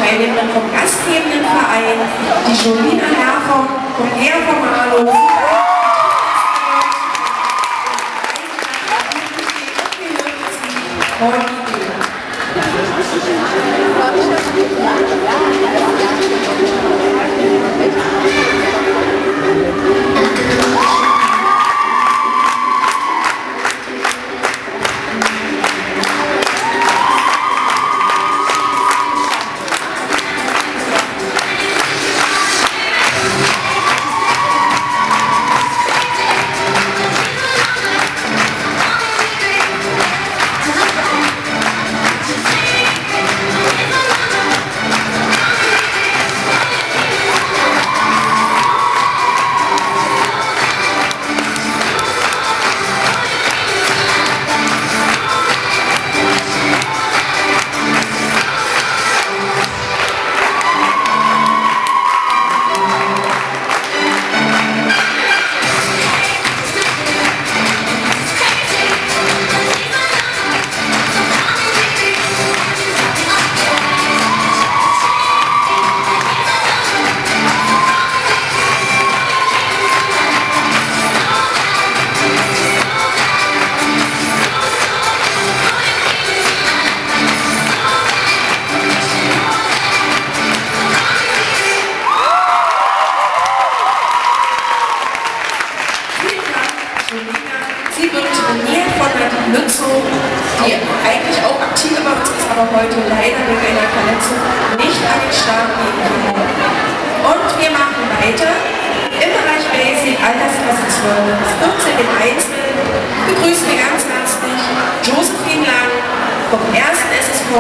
Teilnehmerin vom gastgebenden Verein, die Jolina Herr vom Erformalo. Sie wird trainiert von Nadine Lützow, die eigentlich auch aktiv bei uns ist, aber heute leider wegen einer Verletzung nicht an den Start gehen kann. Und wir machen weiter im Bereich Basic, Altersklasse 12 bis 14 im Einzelnen. Begrüßen wir ganz herzlich Josephine Lang vom 1. SSV